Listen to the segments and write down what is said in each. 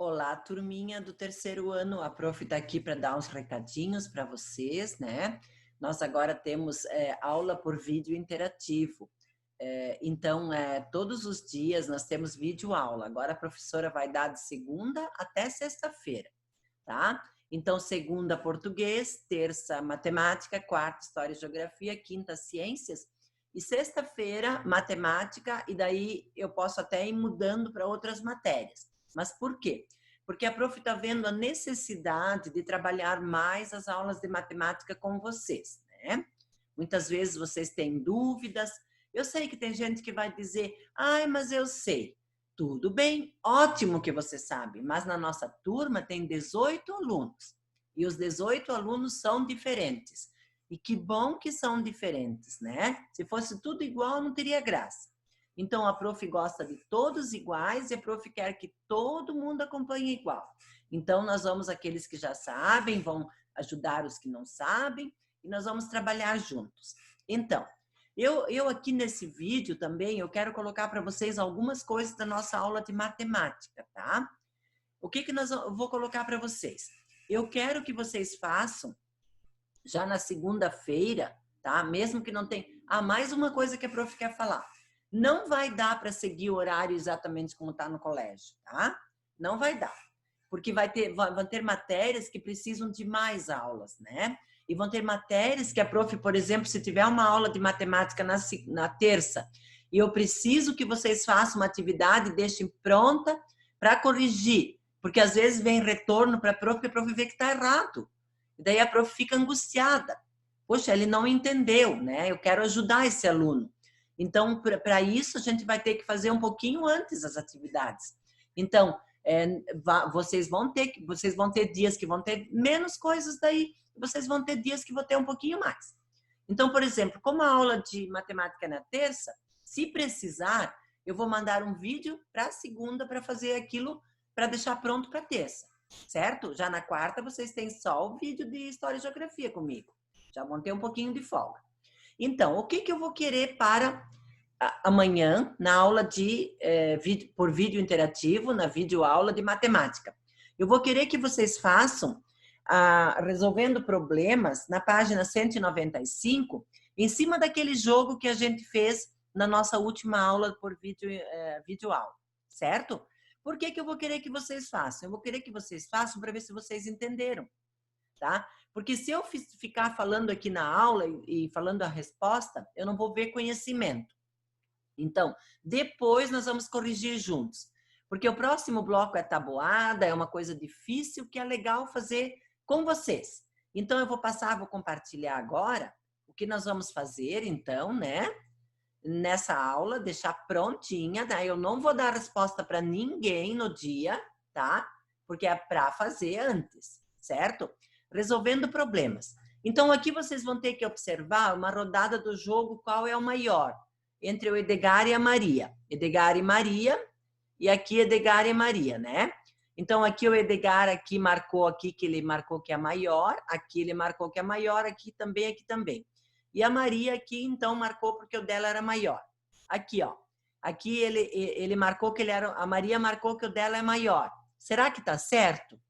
Olá, turminha do terceiro ano. A prof está aqui para dar uns recadinhos para vocês, né? Nós agora temos aula por vídeo interativo. Então, todos os dias nós temos vídeo aula. Agora a professora vai dar de segunda até sexta-feira, tá? Então, segunda, português, terça, matemática, quarta, história e geografia, quinta, ciências e sexta-feira, matemática, e daí eu posso até ir mudando para outras matérias. Mas por quê? Porque a prof está vendo a necessidade de trabalhar mais as aulas de matemática com vocês, né? Muitas vezes vocês têm dúvidas. Eu sei que tem gente que vai dizer, ai, mas eu sei. Tudo bem, ótimo que você sabe, mas na nossa turma tem 18 alunos. E os 18 alunos são diferentes. E que bom que são diferentes, né? Se fosse tudo igual, não teria graça. Então, a prof gosta de todos iguais e a prof quer que todo mundo acompanhe igual. Então, nós vamos, aqueles que já sabem, vão ajudar os que não sabem e nós vamos trabalhar juntos. Então, eu aqui nesse vídeo também, eu quero colocar para vocês algumas coisas da nossa aula de matemática, tá? O que eu vou colocar para vocês? Eu quero que vocês façam já na segunda-feira, tá? Mesmo que não tenha... mais uma coisa que a prof quer falar. Não vai dar para seguir o horário exatamente como está no colégio, tá? Não vai dar. Porque vão ter matérias que precisam de mais aulas, né? E vão ter matérias que a prof, por exemplo, se tiver uma aula de matemática na terça, e eu preciso que vocês façam uma atividade e deixem pronta para corrigir. Porque às vezes vem retorno para a prof e a prof vê que está errado. E daí a prof fica angustiada. Poxa, ele não entendeu, né? Eu quero ajudar esse aluno. Então, para isso, a gente vai ter que fazer um pouquinho antes as atividades. Então, vocês vão ter dias que vão ter menos coisas daí, vocês vão ter dias que vão ter um pouquinho mais. Então, por exemplo, como a aula de matemática é na terça, se precisar, eu vou mandar um vídeo para a segunda para fazer aquilo, para deixar pronto para terça, certo? Já na quarta, vocês têm só o vídeo de História e Geografia comigo. Já vão ter um pouquinho de folga. Então, o que eu vou querer para amanhã, na aula por vídeo interativo, na videoaula de matemática? Eu vou querer que vocês façam, resolvendo problemas, na página 195, em cima daquele jogo que a gente fez na nossa última aula por videoaula, certo? Por que eu vou querer que vocês façam? Eu vou querer que vocês façam para ver se vocês entenderam, tá? Porque se eu ficar falando aqui na aula e falando a resposta, eu não vou ver conhecimento. Então, depois nós vamos corrigir juntos. Porque o próximo bloco é tabuada, é uma coisa difícil que é legal fazer com vocês. Então, eu vou compartilhar agora o que nós vamos fazer, então, né? Nessa aula, deixar prontinha, daí eu não vou dar resposta para ninguém no dia, tá? Porque é para fazer antes, certo? Resolvendo problemas. Então, aqui vocês vão ter que observar uma rodada do jogo, qual é o maior, entre o Edgar e a Maria. Edgar e Maria, e aqui Edgar e Maria, né? Então, aqui o Edgar aqui marcou aqui que ele marcou que é maior, aqui ele marcou que é maior, aqui também, aqui também. E a Maria aqui, então, marcou porque o dela era maior. Aqui, ó. Aqui ele marcou que a Maria marcou que o dela é maior. Será que tá certo?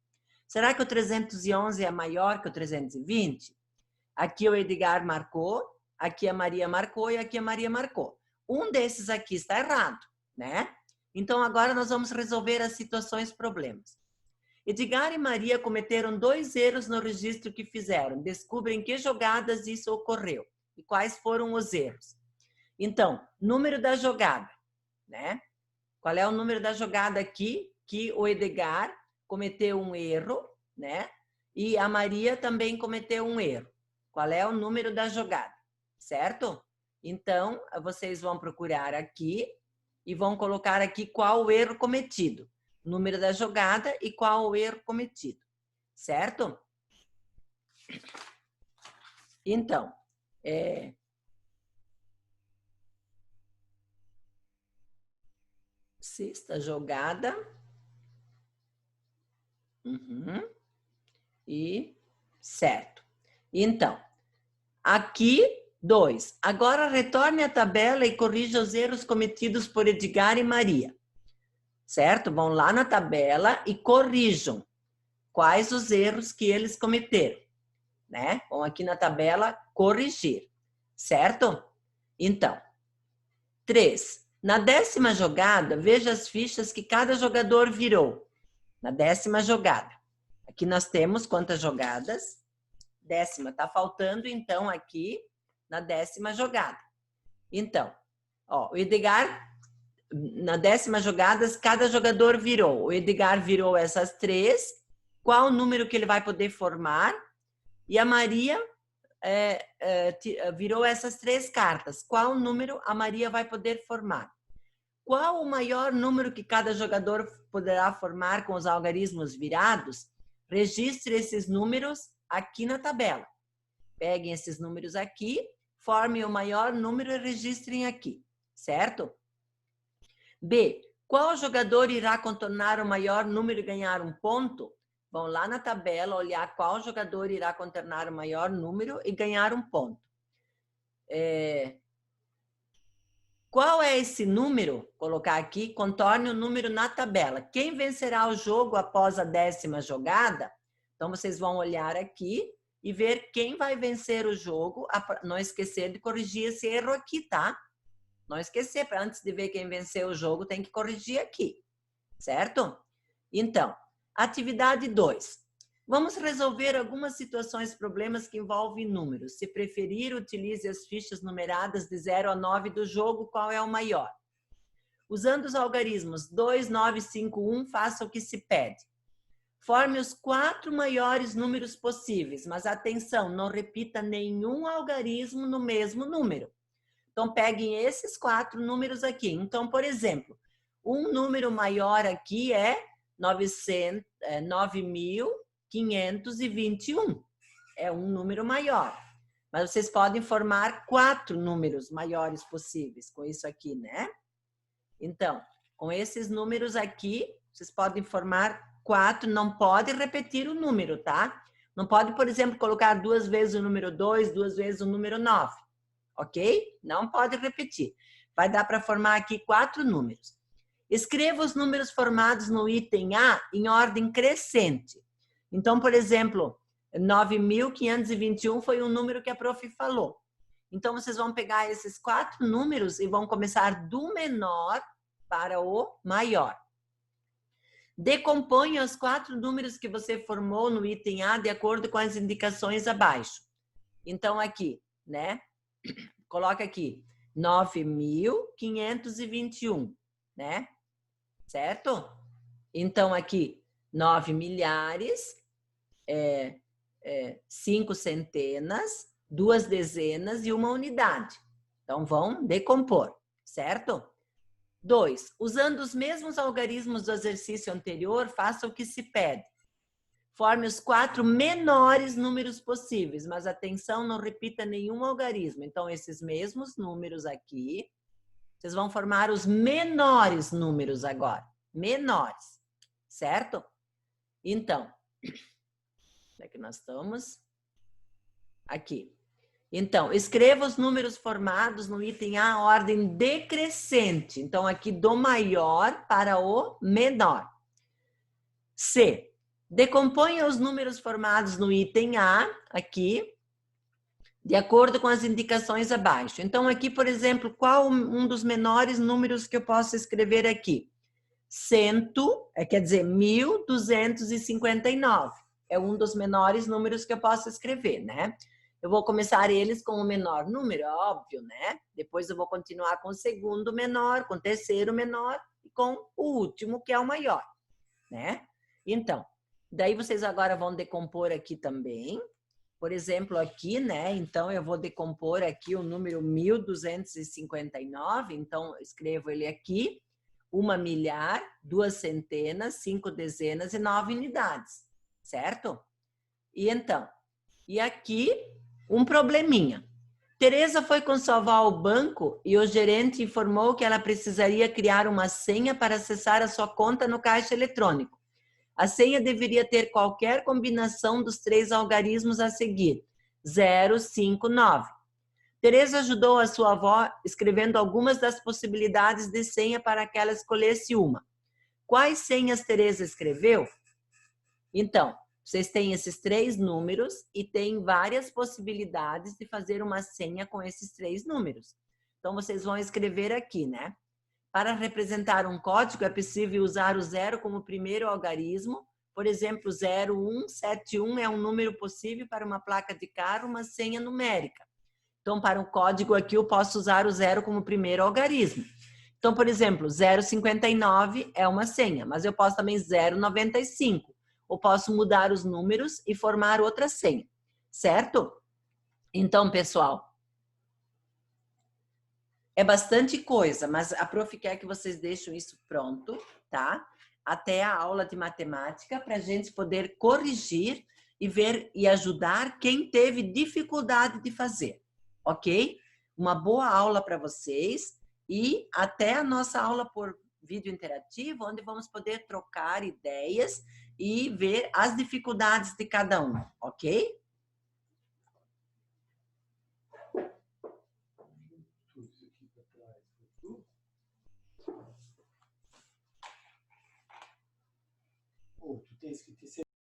Será que o 311 é maior que o 320? Aqui o Edgar marcou, aqui a Maria marcou e aqui a Maria marcou. Um desses aqui está errado, né? Então, agora nós vamos resolver as situações problemas. Edgar e Maria cometeram 2 erros no registro que fizeram. Descobrem em que jogadas isso ocorreu e quais foram os erros. Então, número da jogada, né? Qual é o número da jogada aqui que o Edgar cometeu um erro, né? E a Maria também cometeu um erro. Qual é o número da jogada, certo? Então, vocês vão procurar aqui e vão colocar aqui qual o erro cometido. Número da jogada e qual o erro cometido, certo? Então, sexta jogada. E certo. Então, aqui 2. Agora retorne à tabela e corrija os erros cometidos por Edgar e Maria. certo? Vão lá na tabela e corrijam quais os erros que eles cometeram, né? Vão aqui na tabela corrigir, certo? Então, 3. Na 10ª jogada, veja as fichas que cada jogador virou. Na 10ª jogada. Aqui nós temos quantas jogadas? 10ª, tá faltando então aqui na 10ª jogada. Então, ó, o Edgar, na 10ª jogada, cada jogador virou. O Edgar virou essas 3. Qual o número que ele vai poder formar? E a Maria virou essas 3 cartas. Qual número a Maria vai poder formar? Qual o maior número que cada jogador poderá formar com os algarismos virados? Registre esses números aqui na tabela. Peguem esses números aqui, formem o maior número e registrem aqui, certo? B. Qual jogador irá contornar o maior número e ganhar um ponto? Vão lá na tabela olhar qual jogador irá contornar o maior número e ganhar um ponto. Qual é esse número? Colocar aqui, contorne o número na tabela. Quem vencerá o jogo após a 10ª jogada? Então, vocês vão olhar aqui e ver quem vai vencer o jogo. Não esquecer de corrigir esse erro aqui, tá? Não esquecer, para antes de ver quem venceu o jogo, tem que corrigir aqui, certo? Então, atividade 2. Vamos resolver algumas situações, problemas que envolvem números. Se preferir, utilize as fichas numeradas de 0 a 9 do jogo, qual é o maior? Usando os algarismos 2, 9, 5, 1, faça o que se pede. Forme os 4 maiores números possíveis, mas atenção, não repita nenhum algarismo no mesmo número. Então, peguem esses 4 números aqui. Então, por exemplo, um número maior aqui é 9.521. É um número maior. Mas vocês podem formar 4 números maiores possíveis com isso aqui, né? Então, com esses números aqui, vocês podem formar 4. Não pode repetir o número, tá? Não pode, por exemplo, colocar 2 vezes o número 2, 2 vezes o número 9. Ok? Não pode repetir. Vai dar para formar aqui 4 números. Escreva os números formados no item A em ordem crescente. Então, por exemplo, 9.521 foi um número que a prof falou. Então, vocês vão pegar esses 4 números e vão começar do menor para o maior. Decomponha os 4 números que você formou no item A de acordo com as indicações abaixo. Então, aqui, né? Coloca aqui, 9.521, né? Certo? Então, aqui, 9 milhares, 5 centenas, 2 dezenas e 1 unidade. Então, vão decompor, certo? 2. Usando os mesmos algarismos do exercício anterior, faça o que se pede. Forme os 4 menores números possíveis, mas atenção, não repita nenhum algarismo. Então, esses mesmos números aqui, vocês vão formar os menores números agora. Menores, certo? Então, onde é que nós estamos? Aqui. Então, escreva os números formados no item A, ordem decrescente. Então, aqui do maior para o menor. C. Decomponha os números formados no item A, aqui, de acordo com as indicações abaixo. Então, aqui, por exemplo, qual um dos menores números que eu posso escrever aqui? 1.259. É um dos menores números que eu posso escrever, né? Eu vou começar eles com o menor número, óbvio, né? Depois eu vou continuar com o segundo menor, com o terceiro menor e com o último, que é o maior, né? Então, daí vocês agora vão decompor aqui também. Por exemplo, aqui, né? Então, eu vou decompor aqui o número 1.259. Então, escrevo ele aqui. 1 milhar, 2 centenas, 5 dezenas e 9 unidades. Certo? E então, e aqui, um probleminha. Tereza foi com sua avó ao banco e o gerente informou que ela precisaria criar uma senha para acessar a sua conta no caixa eletrônico. A senha deveria ter qualquer combinação dos 3 algarismos a seguir. 0, 5, 9. Tereza ajudou a sua avó escrevendo algumas das possibilidades de senha para que ela escolhesse uma. Quais senhas Tereza escreveu? Então, vocês têm esses 3 números e tem várias possibilidades de fazer uma senha com esses 3 números. Então, vocês vão escrever aqui, né? Para representar um código, é possível usar o 0 como primeiro algarismo. Por exemplo, 0171 é um número possível para uma placa de carro, uma senha numérica. Então, para o código aqui, eu posso usar o 0 como primeiro algarismo. Então, por exemplo, 0,59 é uma senha, mas eu posso também 0,95. Ou posso mudar os números e formar outra senha, certo? Então, pessoal, é bastante coisa, mas a prof quer que vocês deixem isso pronto, tá? Até a aula de matemática, para a gente poder corrigir e ver e ajudar quem teve dificuldade de fazer, ok? Uma boa aula para vocês e até a nossa aula por vídeo interativo, onde vamos poder trocar ideias e ver as dificuldades de cada um, ok? Tu tens que te